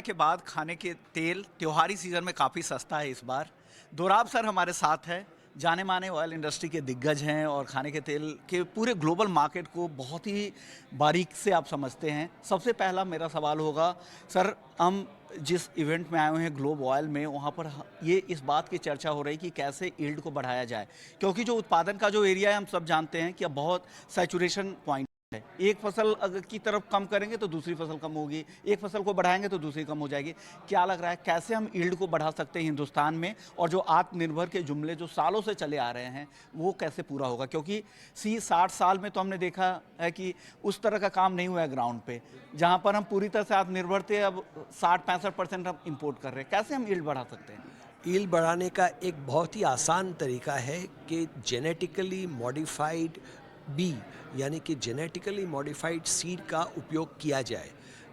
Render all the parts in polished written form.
के बाद खाने के तेल त्योहारी सीजन में काफ़ी सस्ता है इस बार। दोराब सर हमारे साथ है, जाने माने ऑयल इंडस्ट्री के दिग्गज हैं और खाने के तेल के पूरे ग्लोबल मार्केट को बहुत ही बारीक से आप समझते हैं। सबसे पहला मेरा सवाल होगा, सर हम जिस इवेंट में आए हुए हैं ग्लोब ऑयल में, वहाँ पर ये इस बात की चर्चा हो रही कि कैसे यील्ड को बढ़ाया जाए, क्योंकि जो उत्पादन का जो एरिया है हम सब जानते हैं कि अब बहुत सैचुरेशन पॉइंट है। एक फसल अगर की तरफ कम करेंगे तो दूसरी फसल कम होगी, एक फसल को बढ़ाएंगे तो दूसरी कम हो जाएगी। क्या लग रहा है कैसे हम यील्ड को बढ़ा सकते हैं हिंदुस्तान में, और जो आत्मनिर्भर के जुमले जो सालों से चले आ रहे हैं वो कैसे पूरा होगा? क्योंकि 60 साल में तो हमने देखा है कि उस तरह का काम नहीं हुआ है ग्राउंड पे, जहाँ पर हम पूरी तरह से आत्मनिर्भर थे, अब 60-65% हम इम्पोर्ट कर रहे हैं। कैसे हम यील्ड बढ़ा सकते हैं? यील्ड बढ़ाने का एक बहुत ही आसान तरीका है कि जेनेटिकली मॉडिफाइड बी यानी कि जेनेटिकली मॉडिफाइड सीड का उपयोग किया जाए।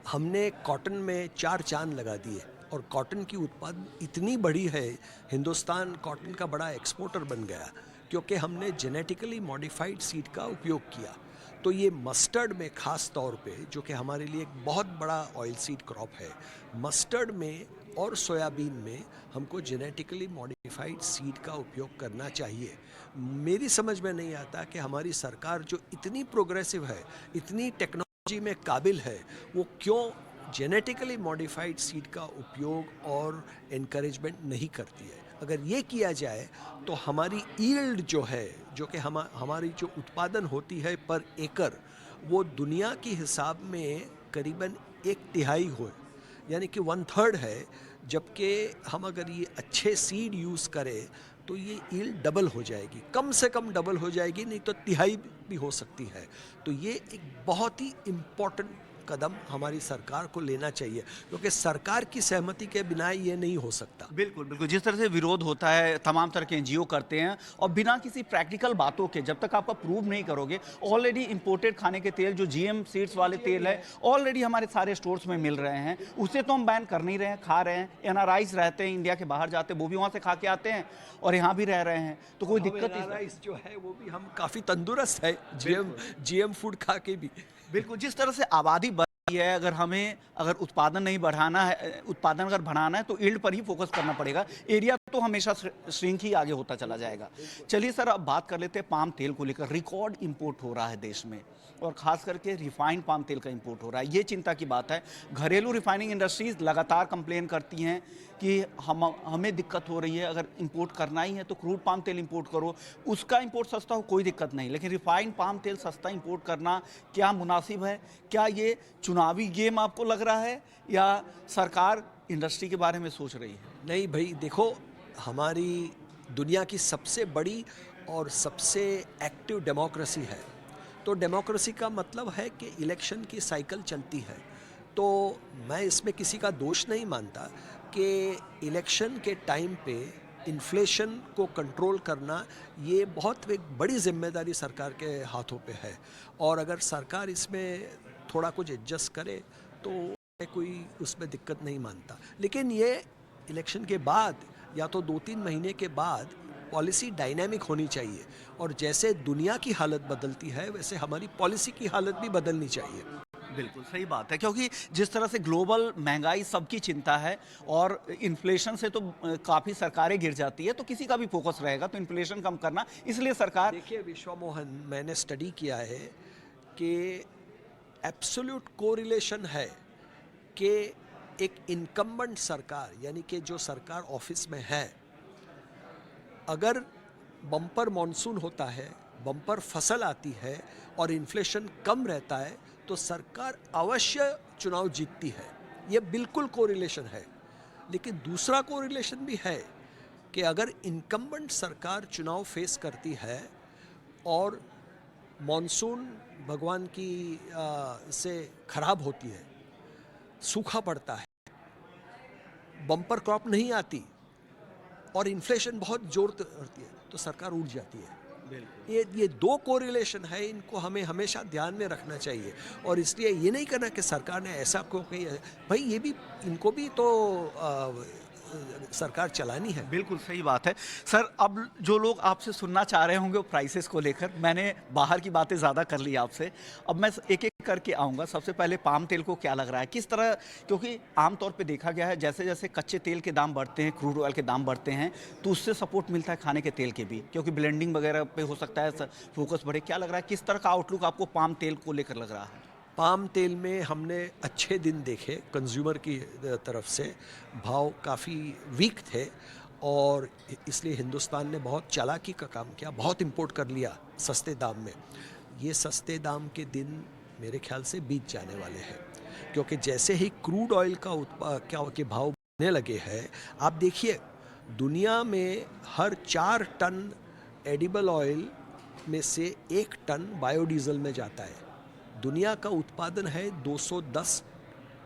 हमने कॉटन में 4 चांद लगा दिए और कॉटन की उत्पादन इतनी बड़ी है, हिंदुस्तान कॉटन का बड़ा एक्सपोर्टर बन गया क्योंकि हमने जेनेटिकली मॉडिफाइड सीड का उपयोग किया। तो ये मस्टर्ड में ख़ास तौर पे, जो कि हमारे लिए एक बहुत बड़ा ऑयल सीड क्रॉप है, मस्टर्ड में और सोयाबीन में हमको जेनेटिकली मॉडिफाइड सीड का उपयोग करना चाहिए। मेरी समझ में नहीं आता कि हमारी सरकार जो इतनी प्रोग्रेसिव है, इतनी टेक्नोलॉजी में काबिल है, वो क्यों जेनेटिकली मॉडिफाइड सीड का उपयोग और इनकरेजमेंट नहीं करती है। अगर ये किया जाए तो हमारी यील्ड जो है, जो कि हमारी जो उत्पादन होती है पर एकड़, वो दुनिया के हिसाब में करीबन 1/3 हो, यानी कि 1/3 है। जबकि हम अगर ये अच्छे सीड यूज़ करें तो ये यील्ड डबल हो जाएगी, कम से कम डबल हो जाएगी, नहीं तो तिहाई भी हो सकती है। तो ये एक बहुत ही इम्पोर्टेंट कदम हमारी सरकार को लेना चाहिए, क्योंकि सरकार की सहमति के बिना ये नहीं हो सकता। बिल्कुल, बिल्कुल। जिस तरह से विरोध होता है, तमाम तरह के एनजीओ करते हैं, और बिना किसी प्रैक्टिकल बातों के जब तक आप प्रूव नहीं करोगे, ऑलरेडी इंपोर्टेड खाने के तेल जो जीएम सीड्स वाले तेल है, ऑलरेडी हमारे सारे स्टोर्स में मिल रहे हैं। उसे तो हम बैन कर नहीं रहे हैं, खा रहे हैं। एनआरआईज रहते हैं, इंडिया के बाहर जाते हैं, वो भी वहाँ से खा के आते हैं और यहाँ भी रह रहे हैं, तो कोई दिक्कत एनआरआईज जो है वो भी हम काफ़ी तंदुरुस्त है, जीएम फूड खा के भी। बिल्कुल। जिस तरह से आबादी बढ़ रही है, अगर उत्पादन नहीं बढ़ाना है, उत्पादन अगर बढ़ाना है तो यील्ड पर ही फोकस करना पड़ेगा। एरिया तो हमेशा श्रिंक ही आगे होता चला जाएगा। चलिए सर, अब बात कर लेते हैं पाम तेल को लेकर। रिकॉर्ड इंपोर्ट हो रहा है देश में, और खास करके रिफाइंड पाम तेल का इंपोर्ट हो रहा है। ये चिंता की बात है। घरेलू रिफाइनिंग इंडस्ट्रीज लगातार कंप्लेन करती हैं कि हमें दिक्कत हो रही है, अगर इंपोर्ट करना ही है तो क्रूड पाम तेल इंपोर्ट करो, उसका इंपोर्ट सस्ता हो, कोई दिक्कत नहीं, लेकिन रिफाइंड पाम तेल सस्ता इंपोर्ट करना क्या मुनासिब है? क्या ये चुनावी गेम आपको लग रहा है, या सरकार इंडस्ट्री के बारे में सोच रही है? नहीं भाई, देखो, हमारी दुनिया की सबसे बड़ी और सबसे एक्टिव डेमोक्रेसी है। तो डेमोक्रेसी का मतलब है कि इलेक्शन की साइकिल चलती है। तो मैं इसमें किसी का दोष नहीं मानता कि इलेक्शन के टाइम पे इन्फ्लेशन को कंट्रोल करना ये बहुत एक बड़ी जिम्मेदारी सरकार के हाथों पे है, और अगर सरकार इसमें थोड़ा कुछ एडजस्ट करे तो मैं कोई उसमें दिक्कत नहीं मानता। लेकिन ये इलेक्शन के बाद या तो 2-3 महीने के बाद पॉलिसी डायनामिक होनी चाहिए, और जैसे दुनिया की हालत बदलती है वैसे हमारी पॉलिसी की हालत भी बदलनी चाहिए। बिल्कुल सही बात है, क्योंकि जिस तरह से ग्लोबल महंगाई सबकी चिंता है, और इन्फ्लेशन से तो काफ़ी सरकारें गिर जाती है, तो किसी का भी फोकस रहेगा तो इन्फ्लेशन कम करना, इसलिए सरकार। देखिए विश्वा मोहन, मैंने स्टडी किया है कि एब्सोल्यूट कोरिलेशन है कि एक इनकम्बेंट सरकार, यानी कि जो सरकार ऑफिस में है, अगर बम्पर मॉनसून होता है, बम्पर फसल आती है और इन्फ्लेशन कम रहता है तो सरकार अवश्य चुनाव जीतती है। ये बिल्कुल कोरिलेशन है। लेकिन दूसरा कोरिलेशन भी है कि अगर इनकम्बेंट सरकार चुनाव फेस करती है और मॉनसून भगवान की से खराब होती है, सूखा पड़ता है, बम्पर क्रॉप नहीं आती और इन्फ्लेशन बहुत जोर करती है, तो सरकार उठ जाती है। ये 2 कोरिलेशन है, इनको हमें हमेशा ध्यान में रखना चाहिए। और इसलिए ये नहीं करना कि सरकार ने ऐसा क्यों किया है, भाई ये भी, इनको भी तो सरकार चलानी है। बिल्कुल सही बात है सर। अब जो लोग आपसे सुनना चाह रहे होंगे वो प्राइसेस को लेकर, मैंने बाहर की बातें ज़्यादा कर ली आपसे, अब मैं एक एक करके आऊँगा। सबसे पहले पाम तेल को क्या लग रहा है? किस तरह, क्योंकि आमतौर पे देखा गया है जैसे-जैसे कच्चे तेल के दाम बढ़ते हैं, क्रूड ऑयल के दाम बढ़ते हैं, तो उससे सपोर्ट मिलता है खाने के तेल के भी, क्योंकि ब्लेंडिंग वगैरह पे हो सकता है फ़ोकस बढ़े। क्या लग रहा है, किस तरह का आउटलुक आपको पाम तेल को लेकर लग रहा है? पाम तेल में हमने अच्छे दिन देखे कंज्यूमर की तरफ से, भाव काफ़ी वीक थे और इसलिए हिंदुस्तान ने बहुत चालाकी का काम किया, बहुत इंपोर्ट कर लिया सस्ते दाम में। ये सस्ते दाम के दिन मेरे ख्याल से बीत जाने वाले हैं, क्योंकि जैसे ही क्रूड ऑयल का क्या के भाव बढ़ने लगे हैं, आप देखिए दुनिया में हर 4 टन एडिबल ऑयल में से 1 टन बायोडीजल में जाता है। दुनिया का उत्पादन है 210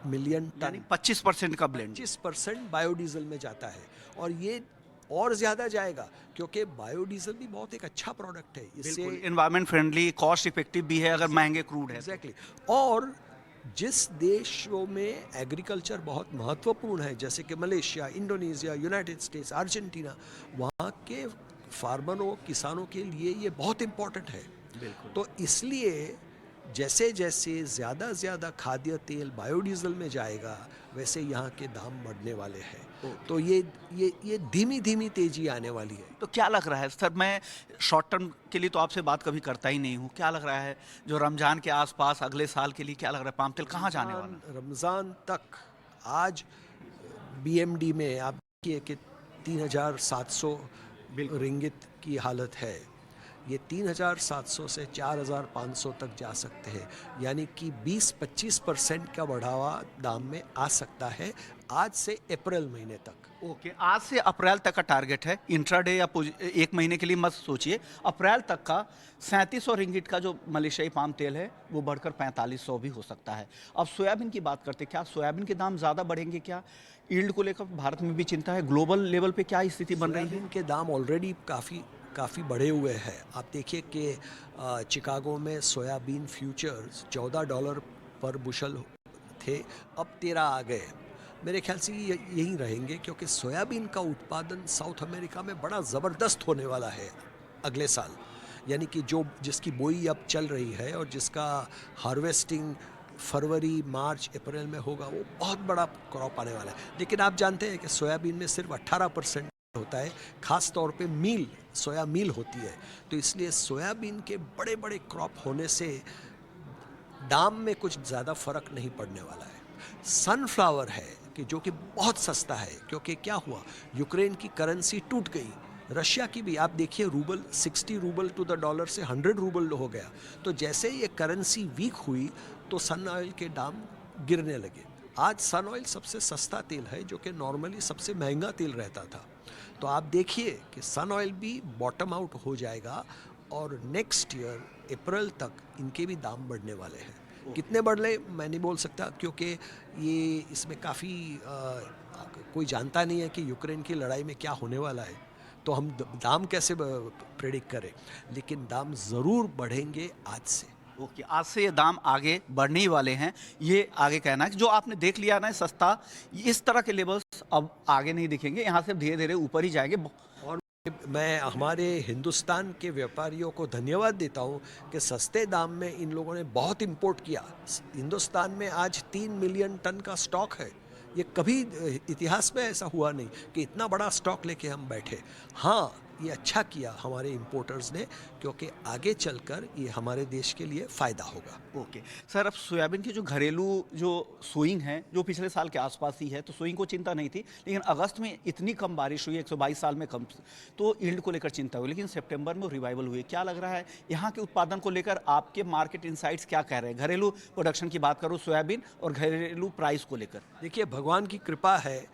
मिलियन यानी टन, 25% का ब्लेंड। 25% बायोडीजल में जाता है और ये और ज़्यादा जाएगा, क्योंकि बायोडीजल भी बहुत एक अच्छा प्रोडक्ट है। इससे एनवायरमेंट फ्रेंडली, कॉस्ट इफेक्टिव भी है अगर महंगे क्रूड है तो। एग्जैक्टली और जिस देशों में एग्रीकल्चर बहुत महत्वपूर्ण है, जैसे कि Malaysia, Indonesia, United states, Argentina, वहाँ के फार्मरों, किसानों के लिए ये बहुत इम्पोर्टेंट है। बिल्कुल। तो इसलिए जैसे जैसे ज़्यादा खाद्य तेल बायोडीजल में जाएगा, वैसे यहाँ के दाम बढ़ने वाले हैं। तो ये धीमी धीमी तेजी आने वाली है। तो क्या लग रहा है सर, मैं शॉर्ट टर्म के लिए तो आपसे बात कभी करता ही नहीं हूँ, क्या लग रहा है जो रमज़ान के आसपास अगले साल के लिए क्या लग रहा है, पाम तेल कहाँ जाने वाला है? रमज़ान तक आज बीएमडी में आप देखिए कि 3,700 रिंगित की हालत है। ये 3,700 से 4,500 तक जा सकते हैं, यानी कि 20-25% का बढ़ावा दाम में आ सकता है आज से अप्रैल महीने तक। ओके, आज से अप्रैल तक का टारगेट है, इंट्राडे या एक महीने के लिए मत सोचिए, अप्रैल तक का 3700 रिंगिट का जो मलेशियाई पाम तेल है वो बढ़कर 4500 भी हो सकता है। अब सोयाबीन की बात करते हैं, क्या सोयाबीन के दाम ज़्यादा बढ़ेंगे? क्या यील्ड को लेकर भारत में भी चिंता है? ग्लोबल लेवल पे क्या स्थिति बन रही है? सोयाबीन के दाम ऑलरेडी काफ़ी बढ़े हुए हैं। आप देखिए कि चिकागो में सोयाबीन फ्यूचर्स $14 पर बुशल थे, अब 13 आ गए। मेरे ख्याल से यही रहेंगे, क्योंकि सोयाबीन का उत्पादन साउथ अमेरिका में बड़ा ज़बरदस्त होने वाला है अगले साल। यानी कि जिसकी बोई अब चल रही है और जिसका हार्वेस्टिंग फरवरी, मार्च, अप्रैल में होगा, वो बहुत बड़ा क्रॉप आने वाला है। लेकिन आप जानते हैं कि सोयाबीन में सिर्फ 18% होता है, खास तौर पे सोया मील होती है। तो इसलिए सोयाबीन के बड़े बड़े क्रॉप होने से दाम में कुछ ज़्यादा फर्क नहीं पड़ने वाला है। सनफ्लावर है कि जो कि बहुत सस्ता है, क्योंकि क्या हुआ, यूक्रेन की करेंसी टूट गई, रशिया की भी। आप देखिए rouble 60 rouble to the dollar से 100 रूबल हो गया। तो जैसे ये करेंसी वीक हुई तो सन ऑयल के दाम गिरने लगे। आज सन ऑयल सबसे सस्ता तेल है, जो कि नॉर्मली सबसे महंगा तेल रहता था। तो आप देखिए कि सन ऑयल भी बॉटम आउट हो जाएगा और नेक्स्ट ईयर अप्रैल तक इनके भी दाम बढ़ने वाले हैं। कितने बढ़ ले मैं नहीं बोल सकता, क्योंकि ये इसमें काफ़ी कोई जानता नहीं है कि यूक्रेन की लड़ाई में क्या होने वाला है, तो हम दाम कैसे प्रेडिक्ट करें। लेकिन दाम ज़रूर बढ़ेंगे आज से। ओके, आज से ये दाम आगे बढ़ने ही वाले हैं, ये आगे कहना है कि जो आपने देख लिया ना सस्ता, इस तरह के लेवल्स अब आगे नहीं दिखेंगे, यहाँ से धीरे धीरे ऊपर ही जाएंगे। और मैं हमारे हिंदुस्तान के व्यापारियों को धन्यवाद देता हूँ कि सस्ते दाम में इन लोगों ने बहुत इंपोर्ट किया। हिंदुस्तान में आज 3 मिलियन टन का स्टॉक है। ये कभी इतिहास में ऐसा हुआ नहीं कि इतना बड़ा स्टॉक लेके हम बैठे। हाँ, ये अच्छा किया हमारे इंपोर्टर्स ने, क्योंकि आगे चलकर ये हमारे देश के लिए फ़ायदा होगा। ओके सर, अब सोयाबीन की जो घरेलू जो सोइंग है, जो पिछले साल के आसपास ही है, तो सोइंग को चिंता नहीं थी, लेकिन अगस्त में इतनी कम बारिश हुई, 122 साल में कम, तो यील्ड को लेकर चिंता हुई, लेकिन सितंबर में रिवाइवल हुई। क्या लग रहा है यहाँ के उत्पादन को लेकर, आपके मार्केट इनसाइट्स क्या कह रहे हैं? घरेलू प्रोडक्शन की बात करूँ सोयाबीन और घरेलू प्राइस को लेकर। देखिए, भगवान की कृपा है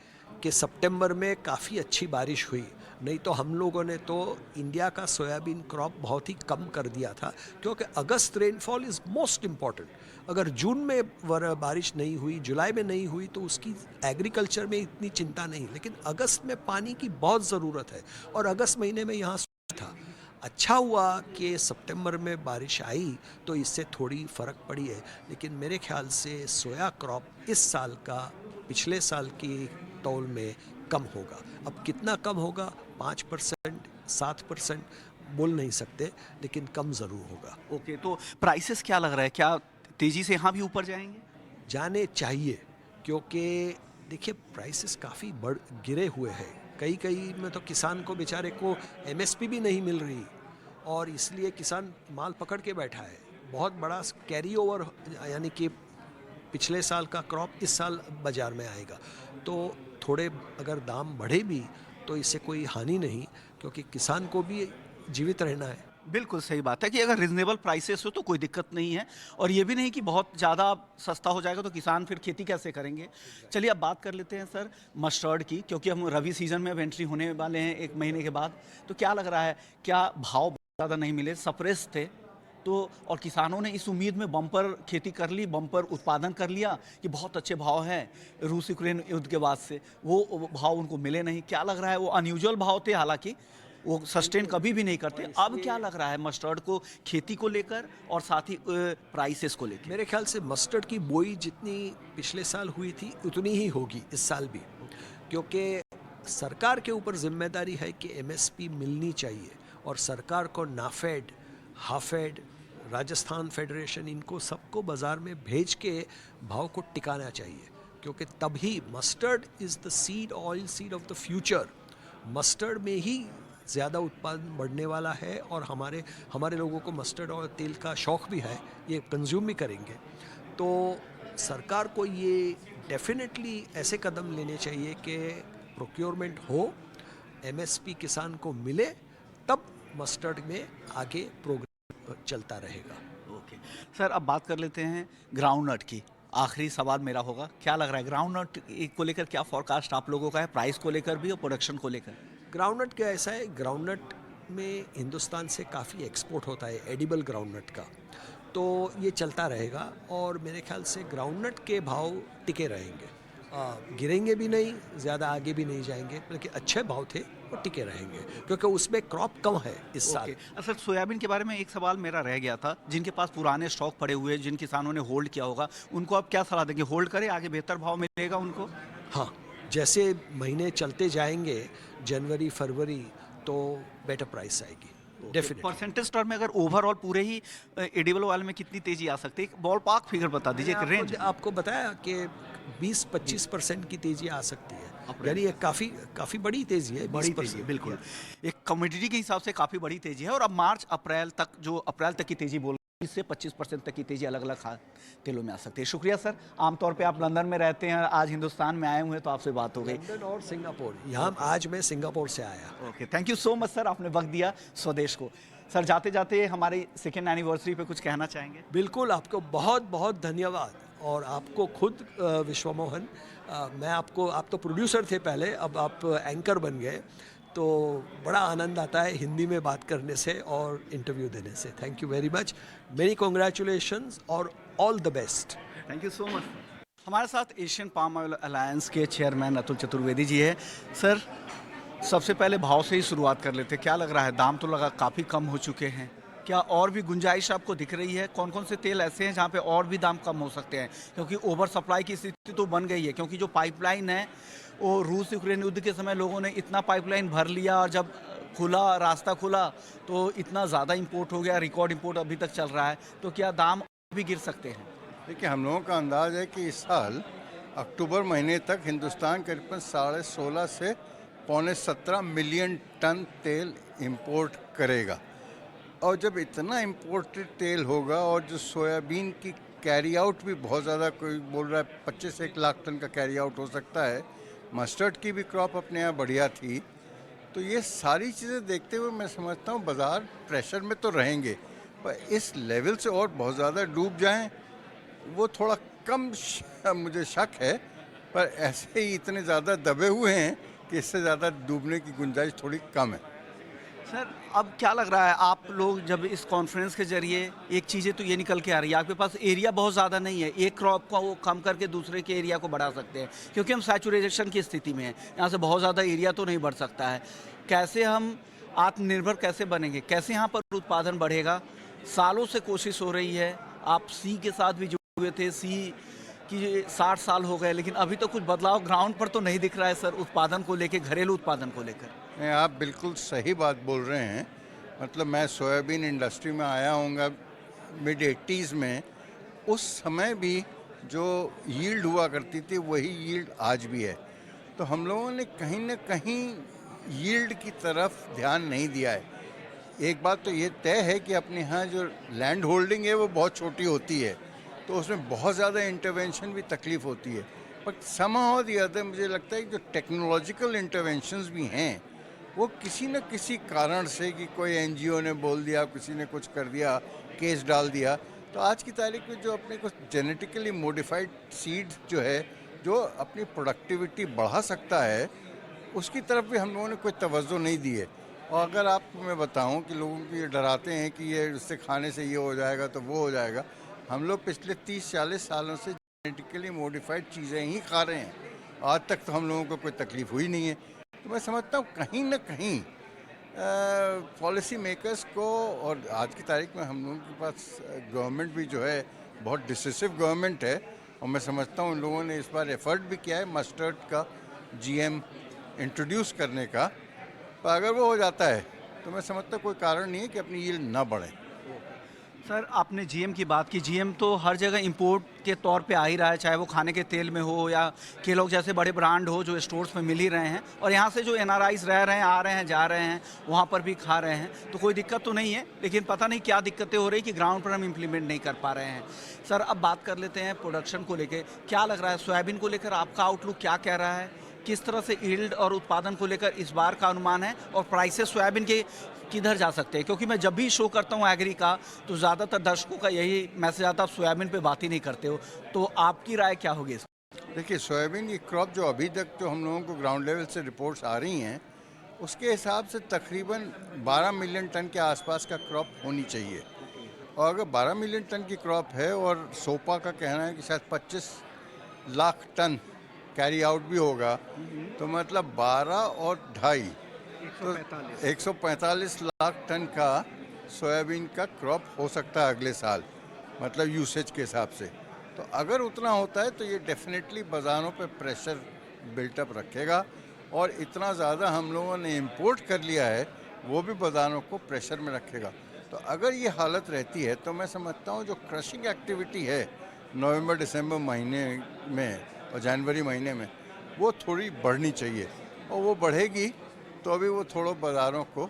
कि सितंबर में काफ़ी अच्छी बारिश हुई, नहीं तो हम लोगों ने तो इंडिया का सोयाबीन क्रॉप बहुत ही कम कर दिया था, क्योंकि अगस्त रेनफॉल इज़ मोस्ट इम्पॉर्टेंट। अगर जून में बारिश नहीं हुई, जुलाई में नहीं हुई, तो उसकी एग्रीकल्चर में इतनी चिंता नहीं, लेकिन अगस्त में पानी की बहुत ज़रूरत है और अगस्त महीने में यहाँ था। अच्छा हुआ कि सितंबर में बारिश आई, तो इससे थोड़ी फ़र्क पड़ी है, लेकिन मेरे ख्याल से सोया क्रॉप इस साल का पिछले साल की तौल में कम होगा। अब कितना कम होगा, 5%, 7% बोल नहीं सकते, लेकिन कम ज़रूर होगा। ओके, तो प्राइसेस क्या लग रहा है, क्या तेज़ी से यहाँ भी ऊपर जाएंगे? जाने चाहिए, क्योंकि देखिए प्राइसेस काफ़ी बढ़ गिरे हुए हैं। कई कई में तो किसान को बेचारे को एमएसपी भी नहीं मिल रही, और इसलिए किसान माल पकड़ के बैठा है। बहुत बड़ा कैरी ओवर, यानी कि पिछले साल का क्रॉप इस साल बाज़ार में आएगा। तो थोड़े अगर दाम बढ़े भी तो इससे कोई हानि नहीं, क्योंकि किसान को भी जीवित रहना है। बिल्कुल सही बात है कि अगर रिजनेबल प्राइसेस हो तो कोई दिक्कत नहीं है, और ये भी नहीं कि बहुत ज़्यादा सस्ता हो जाएगा तो किसान फिर खेती कैसे करेंगे। चलिए अब बात कर लेते हैं सर मस्टर्ड की, क्योंकि हम रबी सीजन में अब एंट्री होने वाले हैं 1 महीने के बाद। तो क्या लग रहा है, क्या भाव ज़्यादा नहीं मिले, सप्रेस थे तो, और किसानों ने इस उम्मीद में बम्पर खेती कर ली, बम्पर उत्पादन कर लिया कि बहुत अच्छे भाव हैं रूस यूक्रेन युद्ध के बाद से, वो भाव उनको मिले नहीं। क्या लग रहा है, वो अनयूजुअल भाव थे, हालांकि वो सस्टेन कभी भी नहीं करते। अब क्या लग रहा है मस्टर्ड को, खेती को लेकर और साथ ही प्राइसेस को लेकर? मेरे ख्याल से मस्टर्ड की बोई जितनी पिछले साल हुई थी उतनी ही होगी इस साल भी, क्योंकि सरकार के ऊपर जिम्मेदारी है कि एमएसपी मिलनी चाहिए, और सरकार को नाफेड, हाफेड, राजस्थान फेडरेशन, इनको सबको बाज़ार में भेज के भाव को टिकाना चाहिए, क्योंकि तभी mustard is the seed, oil seed of the future. Mustard में ही ज़्यादा उत्पादन बढ़ने वाला है, और हमारे लोगों को मस्टर्ड और तेल का शौक़ भी है, ये कंज्यूम भी करेंगे। तो सरकार को ये डेफिनेटली ऐसे कदम लेने चाहिए कि प्रोक्योरमेंट हो, एमएसपी किसान को मिले, तब मस्टर्ड में आगे प्रोग्राम चलता रहेगा। ओके सर, अब बात कर लेते हैं ग्राउंड नट की। आखिरी सवाल मेरा होगा, क्या लग रहा है ग्राउंड नट को लेकर, क्या फोरकास्ट आप लोगों का है, प्राइस को लेकर भी और प्रोडक्शन को लेकर? ग्राउंडनट क्या ऐसा है, ग्राउंडनट में हिंदुस्तान से काफ़ी एक्सपोर्ट होता है, एडिबल ग्राउंडनट का, तो ये चलता रहेगा, और मेरे ख्याल से ग्राउंडनट के भाव टिके रहेंगे, गिरेंगे भी नहीं, ज़्यादा आगे भी नहीं जाएंगे, बल्कि अच्छे भाव थे और टिके रहेंगे, क्योंकि उसमें क्रॉप कम है इस साल। सर सोयाबीन के बारे में एक सवाल मेरा रह गया था, जिनके पास पुराने स्टॉक पड़े हुए, जिन किसानों ने होल्ड किया होगा, उनको आप क्या सलाह देंगे, होल्ड करें, आगे बेहतर भाव मिलेगा उनको? हाँ, जैसे महीने चलते जाएंगे, जनवरी फरवरी, तो बेटर प्राइस आएगी डेफिनेटली। परसेंटेज टर्म में अगर ओवरऑल पूरे ही एडिबल ऑयल में कितनी तेजी आ सकती है, बॉल पार्क फिगर बता दीजिए, एक रेंज। आपको बताया कि 20-25% की तेजी आ सकती है, यानी ये काफ़ी बड़ी तेजी है, बड़ी तेजी है, बिल्कुल एक कमोडिटी के हिसाब से काफ़ी बड़ी तेजी है। और अब मार्च अप्रैल तक की तेजी बोल, 20 से 25% तक की तेजी अलग अलग तेलों में आ सकती है। शुक्रिया सर, आमतौर पे आप लंदन में रहते हैं, आज हिंदुस्तान में आए हुए हैं तो आपसे बात हो गई। लंदन और सिंगापुर, यहाँ आज मैं सिंगापुर से आया। Okay, thank you so much sir, आपने वक्त दिया स्वदेश को। सर जाते जाते हमारी 2nd एनिवर्सरी पे कुछ कहना चाहेंगे? बिल्कुल, आपको बहुत बहुत धन्यवाद, और आपको खुद विश्वमोहन, आप तो प्रोड्यूसर थे पहले, अब आप एंकर बन गए, तो बड़ा आनंद आता है हिंदी में बात करने से और इंटरव्यू देने से। Thank you very much, many congratulations और all the best. Thank you so much. हमारे साथ एशियन पाम ऑयल अलायंस के चेयरमैन अतुल चतुर्वेदी जी है। सर सबसे पहले भाव से ही शुरुआत कर लेते हैं, क्या लग रहा है, दाम तो लगा काफ़ी कम हो चुके हैं, क्या और भी गुंजाइश आपको दिख रही है? कौन कौन से तेल ऐसे हैं जहाँ पे और भी दाम कम हो सकते हैं, क्योंकि ओवर सप्लाई की स्थिति तो बन गई है, क्योंकि जो पाइपलाइन है वो रूस यूक्रेन युद्ध के समय लोगों ने इतना पाइपलाइन भर लिया, और जब रास्ता खुला तो इतना ज़्यादा इंपोर्ट हो गया, रिकॉर्ड इंपोर्ट अभी तक चल रहा है, तो क्या दाम भी गिर सकते हैं? देखिए, हम लोगों का अंदाज़ है कि इस साल अक्टूबर महीने तक हिंदुस्तान करीबन 16.5 से 17.25 मिलियन टन तेल इंपोर्ट करेगा, और जब इतना इंपोर्टेड तेल होगा, और जो सोयाबीन की कैरी आउट भी बहुत ज़्यादा, कोई बोल रहा है 25 से 1 लाख टन का कैरी आउट हो सकता है, मस्टर्ड की भी क्रॉप अपने यहाँ बढ़िया थी, तो ये सारी चीज़ें देखते हुए मैं समझता हूँ बाज़ार प्रेशर में तो रहेंगे, पर इस लेवल से और बहुत ज़्यादा डूब जाएं वो थोड़ा कम मुझे शक है, पर ऐसे ही इतने ज़्यादा दबे हुए हैं कि इससे ज़्यादा डूबने की गुंजाइश थोड़ी कम है। सर अब क्या लग रहा है, आप लोग जब इस कॉन्फ्रेंस के जरिए एक चीज़ें तो ये निकल के आ रही है, आपके पास एरिया बहुत ज़्यादा नहीं है, एक क्रॉप को वो कम करके दूसरे के एरिया को बढ़ा सकते हैं, क्योंकि हम सैचुरेशन की स्थिति में हैं, यहाँ से बहुत ज़्यादा एरिया तो नहीं बढ़ सकता है। कैसे हम आत्मनिर्भर कैसे बनेंगे, कैसे यहाँ पर उत्पादन बढ़ेगा? सालों से कोशिश हो रही है, आप सी के साथ भी जुड़े हुए थे, सी कि 60 साल हो गए, लेकिन अभी तो कुछ बदलाव ग्राउंड पर तो नहीं दिख रहा है सर, उत्पादन को लेकर, घरेलू उत्पादन को लेकर। नहीं, आप बिल्कुल सही बात बोल रहे हैं। मतलब मैं सोयाबीन इंडस्ट्री में आया हूँगा मिड 80s में, उस समय भी जो यील्ड हुआ करती थी वही यील्ड आज भी है। तो हम लोगों ने कहीं ना कहीं यील्ड की तरफ ध्यान नहीं दिया है। एक बात तो ये तय है कि अपने यहाँ जो लैंड होल्डिंग है वो बहुत छोटी होती है, तो उसमें बहुत ज़्यादा इंटरवेंशन भी तकलीफ़ होती है। बट समहाउ द अदर मुझे लगता है कि जो टेक्नोलॉजिकल इंटरवेंशंस भी हैं वो किसी न किसी कारण से, कि कोई एनजीओ ने बोल दिया, किसी ने कुछ कर दिया, केस डाल दिया, तो आज की तारीख में जो अपने को जेनेटिकली मॉडिफाइड सीड जो है, जो अपनी प्रोडक्टिविटी बढ़ा सकता है, उसकी तरफ भी हम लोगों ने कोई तवज्जो नहीं दी है। और अगर आपको मैं बताऊं कि लोगों को ये डराते हैं कि ये इससे खाने से ये हो जाएगा तो वो हो जाएगा, हम लोग पिछले 30-40 सालों से जेनेटिकली मॉडिफाइड चीज़ें ही खा रहे हैं। आज तक तो हम लोगों को कोई तकलीफ हुई नहीं है। तो मैं समझता हूँ कहीं ना कहीं पॉलिसी मेकर्स को, और आज की तारीख में हम लोगों के पास गवर्नमेंट भी जो है बहुत डिसिसिव गवर्नमेंट है, और मैं समझता हूँ उन लोगों ने इस बार एफर्ट भी किया है मस्टर्ड का जीएम इंट्रोड्यूस करने का। पर अगर वो हो जाता है तो मैं समझता हूँ कोई कारण नहीं है कि अपनी यील्ड ना बढ़े। सर, आपने जीएम की बात की। जीएम तो हर जगह इंपोर्ट के तौर पे आ ही रहा है, चाहे वो खाने के तेल में हो या केलॉग जैसे बड़े ब्रांड हो जो स्टोर्स में मिल ही रहे हैं, और यहाँ से जो एनआरआईज रह रहे हैं, आ रहे हैं, जा रहे हैं, वहाँ पर भी खा रहे हैं, तो कोई दिक्कत तो नहीं है। लेकिन पता नहीं क्या दिक्कतें हो रही कि ग्राउंड पर हम इम्प्लीमेंट नहीं कर पा रहे हैं। सर, अब बात कर लेते हैं प्रोडक्शन को लेकर। क्या लग रहा है सोयाबीन को लेकर आपका आउटलुक क्या कह रहा है? किस तरह से यील्ड और उत्पादन को लेकर इस बार का अनुमान है, और प्राइसेस सोयाबीन के किधर जा सकते हैं? क्योंकि मैं जब भी शो करता हूँ एग्री का, तो ज़्यादातर दर्शकों का यही मैसेज आता है, आप सोयाबीन पे बात ही नहीं करते हो। तो आपकी राय क्या होगी इस? देखिए, सोयाबीन की क्रॉप जो अभी तक जो हम लोगों को ग्राउंड लेवल से रिपोर्ट्स आ रही हैं, उसके हिसाब से तकरीबन 12 मिलियन टन के आसपास का क्रॉप होनी चाहिए। और अगर 12 मिलियन टन की क्रॉप है और सोपा का कहना है कि शायद 25 लाख टन कैरी आउट भी होगा, तो मतलब 12 और 2.5 तो 145 लाख टन का सोयाबीन का क्रॉप हो सकता है अगले साल, मतलब यूसेज के हिसाब से। तो अगर उतना होता है तो ये डेफिनेटली बाज़ारों पे प्रेशर बिल्टअप रखेगा, और इतना ज़्यादा हम लोगों ने इंपोर्ट कर लिया है वो भी बाज़ारों को प्रेशर में रखेगा। तो अगर ये हालत रहती है तो मैं समझता हूँ जो क्रशिंग एक्टिविटी है नवंबर दिसंबर महीने में और जनवरी महीने में, वो थोड़ी बढ़नी चाहिए, और वो बढ़ेगी तो अभी वो थोड़ा बाज़ारों को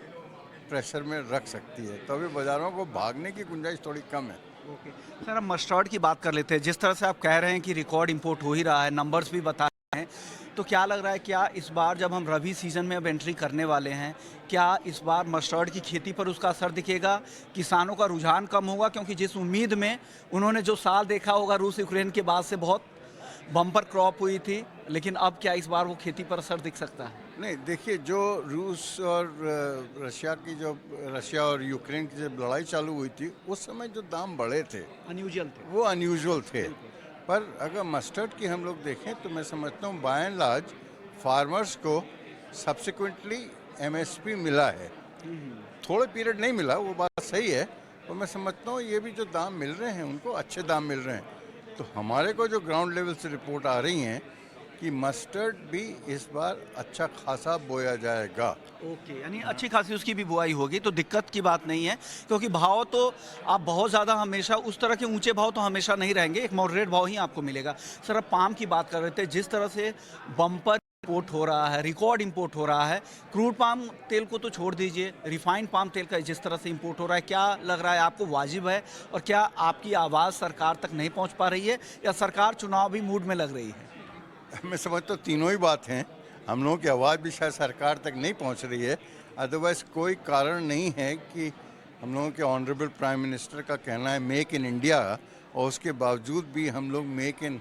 प्रेशर में रख सकती है। तो अभी बाज़ारों को भागने की गुंजाइश थोड़ी कम है। ओके सर, हम मस्टर्ड की बात कर लेते हैं। जिस तरह से आप कह रहे हैं कि रिकॉर्ड इंपोर्ट हो ही रहा है, नंबर्स भी बता रहे हैं, तो क्या लग रहा है, क्या इस बार जब हम रबी सीजन में अब एंट्री करने वाले हैं, क्या इस बार मस्टर्ड की खेती पर उसका असर दिखेगा? किसानों का रुझान कम होगा? क्योंकि जिस उम्मीद में उन्होंने जो साल देखा होगा रूस यूक्रेन के बाद से बहुत बम्पर क्रॉप हुई थी, लेकिन अब क्या इस बार वो खेती पर असर दिख सकता है? नहीं, देखिए, जो रूस और रशिया और यूक्रेन की जब लड़ाई चालू हुई थी उस समय जो दाम बढ़े थे अनयूजुअल थे। वो अनयूजुअल थे। पर अगर मस्टर्ड की हम लोग देखें तो मैं समझता हूँ बाय एंड लार्ज फार्मर्स को सब्सिक्वेंटली एमएसपी मिला है। थोड़े पीरियड नहीं मिला, वो बात सही है, और मैं समझता हूँ ये भी जो दाम मिल रहे हैं उनको अच्छे दाम मिल रहे हैं। तो हमारे को जो ग्राउंड लेवल से रिपोर्ट आ रही हैं कि मस्टर्ड भी इस बार अच्छा खासा बोया जाएगा। ओके, यानी अच्छी खासी उसकी भी बुआई होगी, तो दिक्कत की बात नहीं है। क्योंकि भाव तो आप बहुत ज़्यादा हमेशा उस तरह के ऊंचे भाव तो हमेशा नहीं रहेंगे, एक मॉडरेट भाव ही आपको मिलेगा। सर, अब पाम की बात कर रहे थे। जिस तरह से बम्पर इंपोर्ट हो रहा है, रिकॉर्ड इंपोर्ट हो रहा है, क्रूड पाम तेल को तो छोड़ दीजिए, रिफाइंड पाम तेल का जिस तरह से इंपोर्ट हो रहा है, क्या लग रहा है आपको वाजिब है? और क्या आपकी आवाज़ सरकार तक नहीं पहुँच पा रही है, या सरकार चुनावी मूड में लग रही है? मैं समझता हूँ तीनों ही बात हैं। हम लोगों की आवाज़ भी शायद सरकार तक नहीं पहुँच रही है, अदरवाइज़ कोई कारण नहीं है कि हम लोगों के ऑनरेबल प्राइम मिनिस्टर का कहना है मेक इन इंडिया, और उसके बावजूद भी हम लोग मेक इन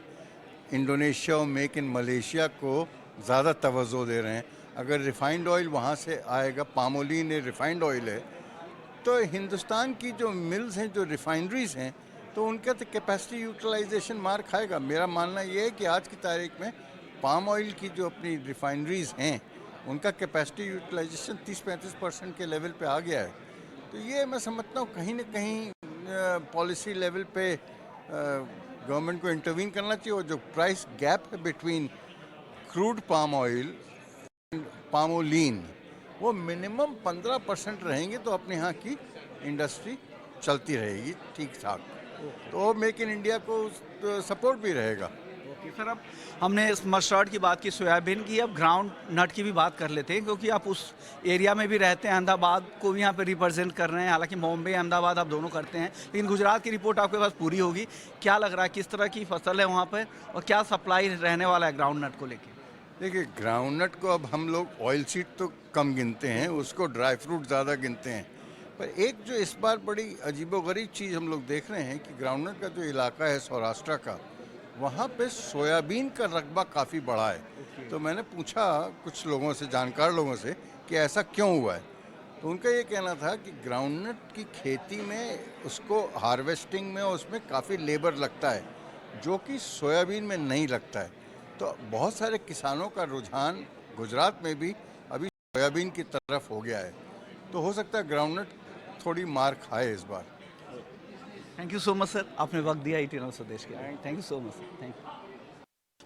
इंडोनेशिया और मेक इन मलेशिया को ज़्यादा तवज्जो दे रहे हैं। अगर रिफ़ाइंड ऑयल वहाँ से आएगा, पामोलिन रिफ़ाइंड ऑयल है, तो हिंदुस्तान की जो मिल्स हैं, जो रिफाइनरीज हैं, तो उनका तो कैपेसिटी यूटिलाइजेशन मार खाएगा। मेरा मानना ये है कि आज की तारीख में पाम ऑयल की जो अपनी रिफाइनरीज हैं उनका कैपेसिटी यूटिलाइजेशन 30-35% के लेवल पे आ गया है। तो ये मैं समझता हूँ कहीं ना कहीं पॉलिसी लेवल पे गवर्नमेंट को इंटरवीन करना चाहिए, और जो प्राइस गैप है between crude palm oil and palmolein वो मिनिमम 15% रहेंगे तो अपने यहाँ की इंडस्ट्री चलती रहेगी ठीक ठाक। तो मेक इन इंडिया को सपोर्ट भी रहेगा। ओके सर, अब हमने इस मस्टर्ड की बात की, सोयाबीन की, अब ग्राउंड नट की भी बात कर लेते हैं, क्योंकि आप उस एरिया में भी रहते हैं, अहमदाबाद को भी यहाँ पे रिप्रेजेंट कर रहे हैं। हालांकि बॉम्बे अहमदाबाद आप दोनों करते हैं, लेकिन गुजरात की रिपोर्ट आपके पास पूरी होगी। क्या लग रहा है, किस तरह की फसल है वहाँ पर और क्या सप्लाई रहने वाला है ग्राउंड नट को लेके? देखिए, ग्राउंडनट को अब हम लोग ऑयल सीड तो कम गिनते हैं, उसको ड्राई फ्रूट ज़्यादा गिनते हैं। पर एक जो इस बार बड़ी अजीबोगरीब चीज़ हम लोग देख रहे हैं कि ग्राउंडनट का जो इलाका है सौराष्ट्र का, वहाँ पे सोयाबीन का रकबा काफ़ी बड़ा है। तो मैंने पूछा कुछ लोगों से, जानकार लोगों से, कि ऐसा क्यों हुआ है। तो उनका ये कहना था कि ग्राउंडनट की खेती में, उसको हार्वेस्टिंग में, उसमें काफ़ी लेबर लगता है, जो कि सोयाबीन में नहीं लगता है। तो बहुत सारे किसानों का रुझान गुजरात में भी अभी सोयाबीन की तरफ हो गया है। तो हो सकता है ग्राउंडनट थोड़ी मार खाए इस बार। Thank you so much sir, आपने वक्त दिया ईटी नाउ स्वदेश के लिए। Thank you so much sir, thank you.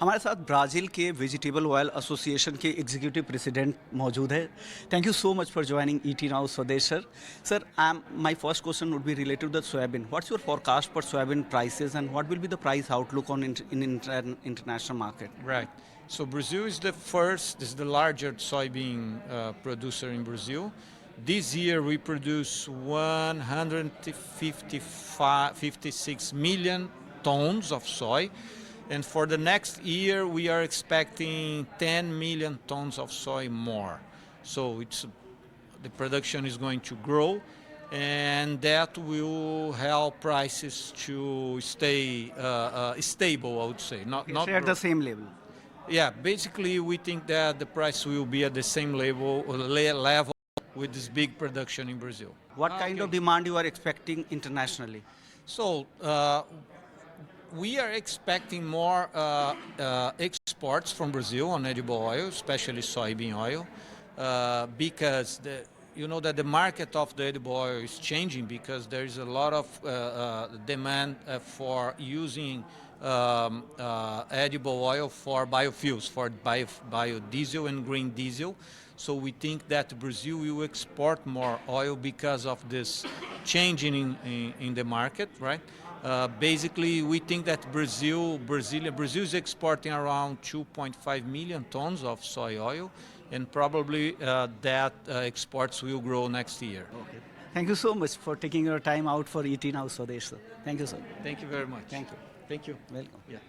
हमारे साथ ब्राज़ील के वेजिटेबल ऑयल एसोसिएशन के एग्जीक्यूटिव प्रेसिडेंट मौजूद है। Thank you so much for joining ET Now Swadesh sir. Sir, my first question would be related to the soybean. What's your forecast for soybean prices and what will be the price outlook on international market? Right. So Brazil is is the largest soybean producer in Brazil. This year we produce 156 million tons of soy. And for the next year, we are expecting 10 million tons of soy more. So the production is going to grow, and that will help prices to stay stable, I would say. Not Stay at the grow. same level. Yeah, basically we think that the price will be at the same level with this big production in Brazil. What kind of demand you are expecting internationally? So we are expecting more exports from Brazil on edible oil, especially soybean oil, because that the market of the edible oil is changing because there is a lot of demand for using edible oil for biofuels, for biodiesel and green diesel. So we think that Brazil will export more oil because of this changing in the market, right? Basically, we think that Brazil is exporting around 2.5 million tons of soy oil, and probably that exports will grow next year. Okay. Thank you so much for taking your time out for eating now Swadesh, sir. Thank you, sir. Thank you very much. Thank you. Thank you. Welcome. Yeah.